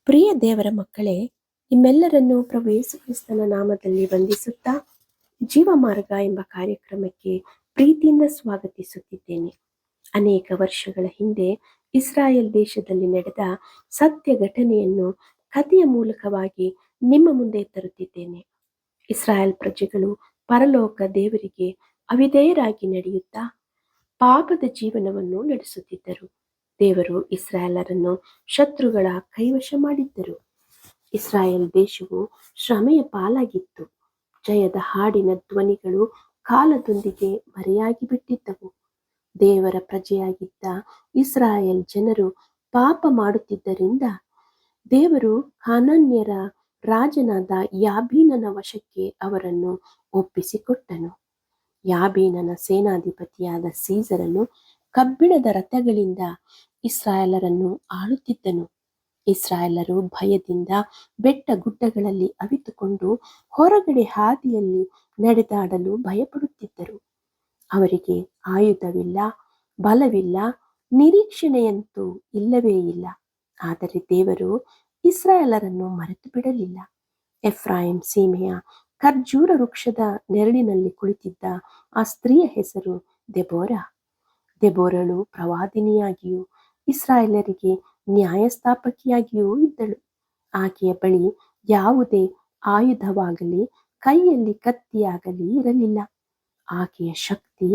ಪ್ರಿಯ ದೇವರ ಮಕ್ಕಳೇ, ನಿಮ್ಮೆಲ್ಲರನ್ನೂ ಪ್ರಭು ಯೇಸು ಕ್ರಿಸ್ತನ ನಾಮದಲ್ಲಿ ವಂದಿಸುತ್ತಾ ಜೀವಮಾರ್ಗ ಎಂಬ ಕಾರ್ಯಕ್ರಮಕ್ಕೆ ಪ್ರೀತಿಯಿಂದ ಸ್ವಾಗತಿಸುತ್ತಿದ್ದೇನೆ. ಅನೇಕ ವರ್ಷಗಳ ಹಿಂದೆ ಇಸ್ರಾಯೇಲ್ ದೇಶದಲ್ಲಿ ನಡೆದ ಸತ್ಯ ಘಟನೆಯನ್ನು ಕಥೆಯ ಮೂಲಕವಾಗಿ ನಿಮ್ಮ ಮುಂದೆ ತರುತ್ತಿದ್ದೇನೆ. ಇಸ್ರಾಯೇಲ್ ಪ್ರಜೆಗಳು ಪರಲೋಕ ದೇವರಿಗೆ ಅವಿಧೇಯರಾಗಿ ನಡೆಯುತ್ತಾ ಪಾಪದ ಜೀವನವನ್ನು ನಡೆಸುತ್ತಿದ್ದರು. ದೇವರು ಇಸ್ರಾಯೇಲರನ್ನು ಶತ್ರುಗಳ ಕೈವಶ ಮಾಡಿದ್ದರು. ಇಸ್ರಾಯೇಲ್ ದೇಶವು ಶ್ರಮೆಯ ಪಾಲಾಗಿತ್ತು. ಜಯದ ಹಾಡಿನ ಧ್ವನಿಗಳು ಕಾಲದೊಂದಿಗೆ ಮರೆಯಾಗಿ ಬಿಟ್ಟಿದ್ದವು. ದೇವರ ಪ್ರಜೆಯಾಗಿದ್ದ ಇಸ್ರಾಯೇಲ್ ಜನರು ಪಾಪ ಮಾಡುತ್ತಿದ್ದರಿಂದ ದೇವರು ಕಾನಾನ್ಯರ ರಾಜನಾದ ಯಾಬೀನನ ವಶಕ್ಕೆ ಅವರನ್ನು ಒಪ್ಪಿಸಿಕೊಟ್ಟನು. ಯಾಬೀನನ ಸೇನಾಧಿಪತಿಯಾದ ಸೀಸರನು ಕಬ್ಬಿಣದ ರಥಗಳಿಂದ ಇಸ್ರಾಯೇಲರನ್ನು ಆಳುತ್ತಿದ್ದನು. ಇಸ್ರಾಯೇಲರು ಭಯದಿಂದ ಬೆಟ್ಟ ಗುಡ್ಡಗಳಲ್ಲಿ ಅವಿತುಕೊಂಡು ಹೊರಗಡೆ ಹಾದಿಯಲ್ಲಿ ನಡೆದಾಡಲು ಭಯಪಡುತ್ತಿದ್ದರು. ಅವರಿಗೆ ಆಯುಧವಿಲ್ಲ, ಬಲವಿಲ್ಲ, ನಿರೀಕ್ಷಣೆಯಂತೂ ಇಲ್ಲವೇ ಇಲ್ಲ. ಆದರೆ ದೇವರು ಇಸ್ರಾಯೇಲರನ್ನು ಮರೆತು ಬಿಡಲಿಲ್ಲ. ಎಫ್ರಾಯಿಂ ಸೀಮೆಯ ಖರ್ಜೂರ ವೃಕ್ಷದ ನೆರಳಿನಲ್ಲಿ ಕುಳಿತಿದ್ದ ಆ ಸ್ತ್ರೀಯ ಹೆಸರು ದೆಬೋರಾ. ದೆಬೋರಳು ಪ್ರವಾದಿನಿಯಾಗಿಯೂ ಇಸ್ರಾಯೇಲರಿಗೆ ನ್ಯಾಯಸ್ಥಾಪಕಿಯಾಗಿಯೂ ಇದ್ದಳು. ಆಕೆಯ ಬಳಿ ಯಾವುದೇ ಆಯುಧವಾಗಲಿ ಕೈಯಲ್ಲಿ ಕತ್ತಿಯಾಗಲಿ ಇರಲಿಲ್ಲ. ಆಕೆಯ ಶಕ್ತಿ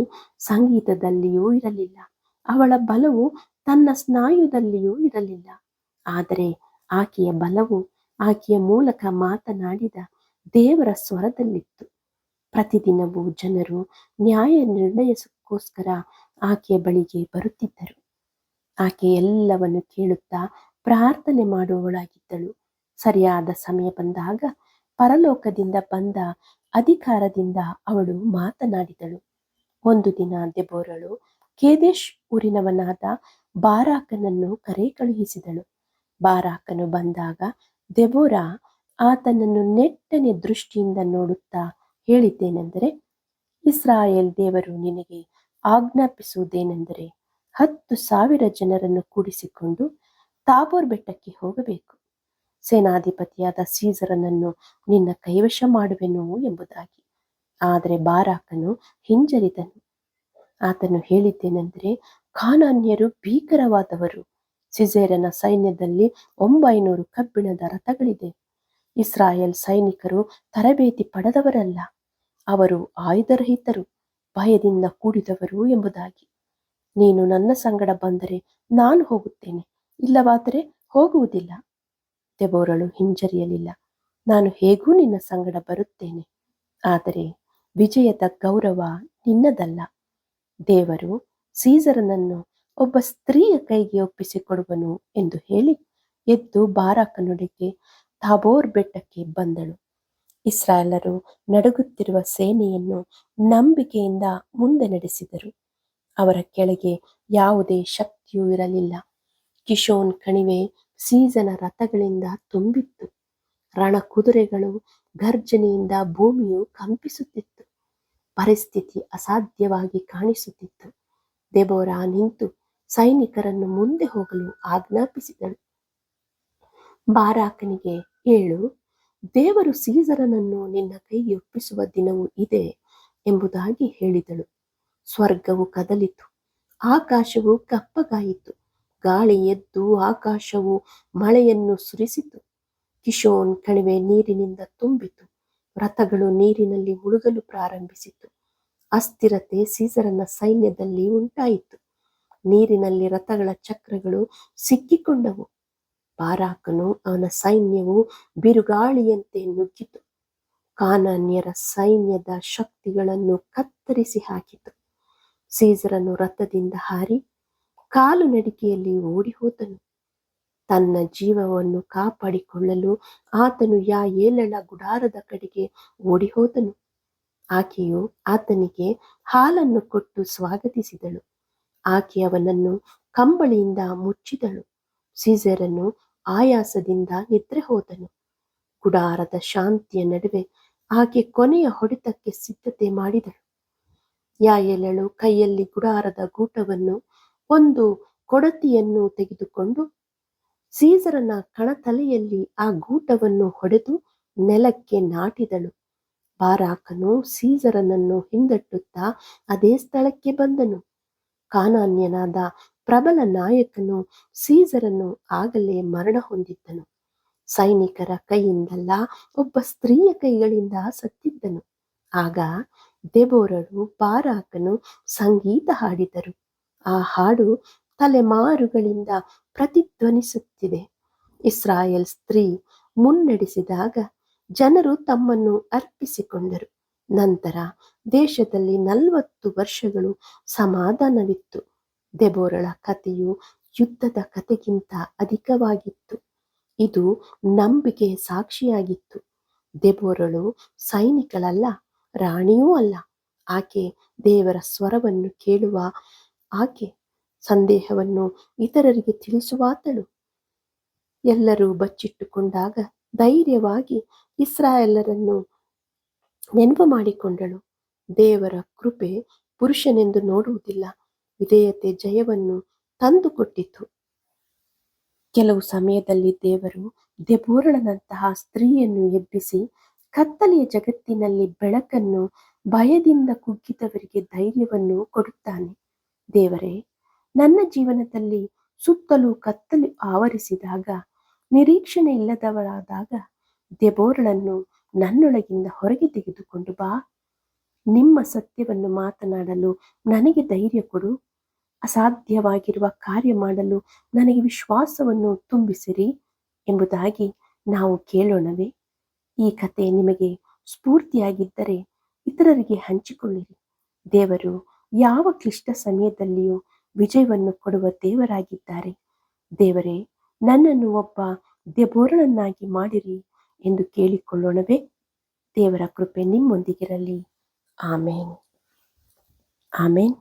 ಸಂಗೀತದಲ್ಲಿಯೂ ಇರಲಿಲ್ಲ. ಅವಳ ಬಲವು ತನ್ನ ಸ್ನಾಯುದಲ್ಲಿಯೂ ಇರಲಿಲ್ಲ. ಆದರೆ ಆಕೆಯ ಬಲವು ಆಕೆಯ ಮೂಲಕ ಮಾತನಾಡಿದ ದೇವರ ಸ್ವರದಲ್ಲಿತ್ತು. ಪ್ರತಿದಿನವೂ ಜನರು ನ್ಯಾಯ ನಿರ್ಣಯಕ್ಕೋಸ್ಕರ ಆಕೆಯ ಬಳಿಗೆ ಬರುತ್ತಿದ್ದರು. ಆಕೆ ಎಲ್ಲವನ್ನು ಕೇಳುತ್ತಾ ಪ್ರಾರ್ಥನೆ ಮಾಡುವವಳಾಗಿದ್ದಳು. ಸರಿಯಾದ ಸಮಯ ಬಂದಾಗ ಪರಲೋಕದಿಂದ ಬಂದ ಅಧಿಕಾರದಿಂದ ಅವಳು ಮಾತನಾಡಿದಳು. ಒಂದು ದಿನ ದೆಬೋರಳು ಕೇದೇಶ್ ಊರಿನವನಾದ ಬಾರಾಕನನ್ನು ಕರೆ ಕಳುಹಿಸಿದಳು. ಬಾರಾಕನು ಬಂದಾಗ ದೆಬೋರಾ ಆತನನ್ನು ನೆಟ್ಟನೆ ದೃಷ್ಟಿಯಿಂದ ನೋಡುತ್ತಾ ಹೇಳಿದ್ದೇನೆಂದರೆ, ಇಸ್ರಾಯೇಲ್ ದೇವರು ನಿನಗೆ ಆಜ್ಞಾಪಿಸುವುದೇನೆಂದರೆ 10,000 ಜನರನ್ನು ಕೂಡಿಸಿಕೊಂಡು ತಾಬೋರ್ ಬೆಟ್ಟಕ್ಕೆ ಹೋಗಬೇಕು. ಸೇನಾಧಿಪತಿಯಾದ ಸೀಸರನನ್ನು ನಿನ್ನ ಕೈವಶ ಮಾಡುವೆನು ಎಂಬುದಾಗಿ. ಆದರೆ ಬಾರಾಕನು ಹಿಂಜರಿದನು. ಆತನು ಹೇಳಿದ್ದೇನೆಂದರೆ, ಕಾನಾನ್ಯರು ಭೀಕರವಾದವರು. ಸಿಸೇರನ ಸೈನ್ಯದಲ್ಲಿ 900 ಕಬ್ಬಿಣದ ರಥಗಳಿದೆ. ಇಸ್ರಾಯೇಲ್ ಸೈನಿಕರು ತರಬೇತಿ ಪಡೆದವರಲ್ಲ, ಅವರು ಆಯುಧರಹಿತರು, ಭಯದಿಂದ ಕೂಡಿದವರು ಎಂಬುದಾಗಿ. ನೀನು ನನ್ನ ಸಂಗಡ ಬಂದರೆ ನಾನು ಹೋಗುತ್ತೇನೆ, ಇಲ್ಲವಾದರೆ ಹೋಗುವುದಿಲ್ಲ. ದೆಬೋರಳು ಹಿಂಜರಿಯಲಿಲ್ಲ. ನಾನು ಹೇಗೂ ನಿನ್ನ ಸಂಗಡ ಬರುತ್ತೇನೆ, ಆದರೆ ವಿಜಯದ ಗೌರವ ನಿನ್ನದಲ್ಲ. ದೇವರು ಸೀಸರನನ್ನು ಒಬ್ಬ ಸ್ತ್ರೀಯ ಕೈಗೆ ಒಪ್ಪಿಸಿಕೊಡುವನು ಎಂದು ಹೇಳಿ ಎದ್ದು ಬಾರಾಕನೊಡೆಗೆ ತಾಬೋರ್ ಬೆಟ್ಟಕ್ಕೆ ಬಂದಳು. ಇಸ್ರಾಯೇಲರು ನಡುಗುತ್ತಿರುವ ಸೇನೆಯನ್ನು ನಂಬಿಕೆಯಿಂದ ಮುಂದೆ ನಡೆಸಿದರು. ಅವರ ಕೆಳಗೆ ಯಾವುದೇ ಶಕ್ತಿಯೂ ಇರಲಿಲ್ಲ. ಕಿಶೋನ್ ಕಣಿವೆ ಸೀಸನ ರಥಗಳಿಂದ ತುಂಬಿತ್ತು. ರಣಕುದುರೆಗಳು ಗರ್ಜನೆಯಿಂದ ಭೂಮಿಯು ಕಂಪಿಸುತ್ತಿತ್ತು. ಪರಿಸ್ಥಿತಿ ಅಸಾಧ್ಯವಾಗಿ ಕಾಣಿಸುತ್ತಿತ್ತು. ದೆಬೋರಾ ನಿಂತು ಸೈನಿಕರನ್ನು ಮುಂದೆ ಹೋಗಲು ಆಜ್ಞಾಪಿಸಿದಳು. ಬಾರಾಕನಿಗೆ, ಏಳು, ದೇವರು ಸೀಸರನನ್ನು ನಿನ್ನ ಕೈಗೆ ಒಪ್ಪಿಸುವ ದಿನವೂ ಇದೆ ಎಂಬುದಾಗಿ ಹೇಳಿದಳು. ಸ್ವರ್ಗವು ಕದಲಿತು, ಆಕಾಶವು ಕಪ್ಪಗಾಯಿತು. ಗಾಳಿ ಎದ್ದು ಆಕಾಶವು ಮಳೆಯನ್ನು ಸುರಿಸಿತು. ಕಿಶೋನ್ ಕಣಿವೆ ನೀರಿನಿಂದ ತುಂಬಿತು. ರಥಗಳು ನೀರಿನಲ್ಲಿ ಮುಳುಗಲು ಪ್ರಾರಂಭಿಸಿತು. ಅಸ್ಥಿರತೆ ಸೀಸರನ ಸೈನ್ಯದಲ್ಲಿ ಉಂಟಾಯಿತು. ನೀರಿನಲ್ಲಿ ರಥಗಳ ಚಕ್ರಗಳು ಸಿಕ್ಕಿಕೊಂಡವು. ಬಾರಾಕನು ಅವನ ಸೈನ್ಯವು ಬಿರುಗಾಳಿಯಂತೆ ನುಗ್ಗಿತು. ಕಾನಾನ್ಯರ ಸೈನ್ಯದ ಶಕ್ತಿಗಳನ್ನು ಕತ್ತರಿಸಿ ಹಾಕಿತು. ಸೀಸರನು ರಥದಿಂದ ಹಾರಿ ಕಾಲು ನಡಿಗೆಯಲ್ಲಿ ಓಡಿ ಹೋದನು. ತನ್ನ ಜೀವವನ್ನು ಕಾಪಾಡಿಕೊಳ್ಳಲು ಆತನು ಯಾಯೇಲಳ ಗುಡಾರದ ಕಡೆಗೆ ಓಡಿ ಹೋದನು. ಆಕೆಯು ಆತನಿಗೆ ಹಾಲನ್ನು ಕೊಟ್ಟು ಸ್ವಾಗತಿಸಿದಳು. ಆಕೆ ಅವನನ್ನು ಕಂಬಳಿಯಿಂದ ಮುಚ್ಚಿದಳು. ಸೀಸರನು ಆಯಾಸದಿಂದ ನಿದ್ರೆ ಹೋದನು. ಗುಡಾರದ ಶಾಂತಿಯ ನಡುವೆ ಆಕೆ ಕೊನೆಯ ಹೊಡೆತಕ್ಕೆ ಸಿದ್ಧತೆ ಮಾಡಿದಳು. ಯಾಯೇಲಳು ಕೈಯಲ್ಲಿ ಗುಡಾರದ ಗೂಟವನ್ನು ಒಂದು ಕೊಡತಿಯನ್ನು ತೆಗೆದುಕೊಂಡು ಸೀಸರನ ಕಣತಲೆಯಲ್ಲಿ ಆ ಗೂಟವನ್ನು ಹೊಡೆದು ನೆಲಕ್ಕೆ ನಾಟಿದಳು. ಬಾರಾಕನು ಸೀಸರನನ್ನು ಹಿಂದಟ್ಟುತ್ತಾ ಅದೇ ಸ್ಥಳಕ್ಕೆ ಬಂದನು. ಕಾನಾನ್ಯನಾದ ಪ್ರಬಲ ನಾಯಕನು ಸೀಸರನು ಆಗಲೇ ಮರಣ ಹೊಂದಿದ್ದನು. ಸೈನಿಕರ ಕೈಯಿಂದಲ್ಲ, ಒಬ್ಬ ಸ್ತ್ರೀಯ ಕೈಗಳಿಂದ ಸತ್ತಿದ್ದನು. ಆಗ ದೆಬೋರಳು ಬಾರಾಕನು ಸಂಗೀತ ಹಾಡಿದರು. ಆ ಹಾಡು ತಲೆಮಾರುಗಳಿಂದ ಪ್ರತಿಧ್ವನಿಸುತ್ತಿದೆ. ಇಸ್ರಾಯೇಲ್ ಸ್ತ್ರೀ ಮುನ್ನಡೆಸಿದಾಗ ಜನರು ತಮ್ಮನ್ನು ಅರ್ಪಿಸಿಕೊಂಡರು. ನಂತರ ದೇಶದಲ್ಲಿ 40 ವರ್ಷಗಳು ಸಮಾಧಾನವಿತ್ತು. ದೆಬೋರಳ ಕಥೆಯು ಯುದ್ಧದ ಕಥೆಗಿಂತ ಅಧಿಕವಾಗಿತ್ತು. ಇದು ನಂಬಿಕೆಯ ಸಾಕ್ಷಿಯಾಗಿತ್ತು. ದೆಬೋರಳು ಸೈನಿಕಳಲ್ಲ, ರಾಣಿಯೂ ಅಲ್ಲ. ಆಕೆ ದೇವರ ಸ್ವರವನ್ನು ಕೇಳುವ ಆಕೆ, ಸಂದೇಹವನ್ನು ಇತರರಿಗೆ ತಿಳಿಸುವಾತಳು. ಎಲ್ಲರೂ ಬಚ್ಚಿಟ್ಟುಕೊಂಡಾಗ ಧೈರ್ಯವಾಗಿ ಇಸ್ರಾಯೇಲರನ್ನು ನೆನಪು ಮಾಡಿಕೊಂಡಳು. ದೇವರ ಕೃಪೆ ಪುರುಷನೆಂದು ನೋಡುವುದಿಲ್ಲ. ವಿಧೇಯತೆ ಜಯವನ್ನು ತಂದುಕೊಟ್ಟಿತು. ಕೆಲವು ಸಮಯದಲ್ಲಿ ದೇವರು ದೆಬೋರಳನಂತಹ ಸ್ತ್ರೀಯನ್ನು ಎಬ್ಬಿಸಿ ಕತ್ತಲೆಯ ಜಗತ್ತಿನಲ್ಲಿ ಬೆಳಕನ್ನು, ಭಯದಿಂದ ಕುಗ್ಗಿದವರಿಗೆ ಧೈರ್ಯವನ್ನು ಕೊಡುತ್ತಾನೆ. ದೇವರೇ, ನನ್ನ ಜೀವನದಲ್ಲಿ ಸುತ್ತಲೂ ಕತ್ತಲು ಆವರಿಸಿದಾಗ, ನಿರೀಕ್ಷಣೆ ಇಲ್ಲದವಳಾದಾಗ ದೆಬೋರಳನ್ನು ನನ್ನೊಳಗಿಂದ ಹೊರಗೆ ತೆಗೆದುಕೊಂಡು ಬಾ. ನಿಮ್ಮ ಸತ್ಯವನ್ನು ಮಾತನಾಡಲು ನನಗೆ ಧೈರ್ಯ ಕೊಡು. ಅಸಾಧ್ಯವಾಗಿರುವ ಕಾರ್ಯ ಮಾಡಲು ನನಗೆ ವಿಶ್ವಾಸವನ್ನು ತುಂಬಿಸಿರಿ ಎಂಬುದಾಗಿ ನಾವು ಕೇಳೋಣವೇ? ಈ ಕತೆ ನಿಮಗೆ ಸ್ಫೂರ್ತಿಯಾಗಿದ್ದರೆ ಇತರರಿಗೆ ಹಂಚಿಕೊಳ್ಳಿರಿ. ದೇವರು ಯಾವ ಕ್ಲಿಷ್ಟ ಸಮಯದಲ್ಲಿಯೂ ವಿಜಯವನ್ನು ಕೊಡುವ ದೇವರಾಗಿದ್ದಾರೆ. ದೇವರೇ, ನನ್ನನ್ನು ಒಬ್ಬ ದೆಬೋರಳನ್ನಾಗಿ ಮಾಡಿರಿ ಎಂದು ಕೇಳಿಕೊಳ್ಳೋಣವೇ? ದೇವರ ಕೃಪೆ ನಿಮ್ಮೊಂದಿಗಿರಲಿ. ಆಮೇನ್. ಆಮೇನ್.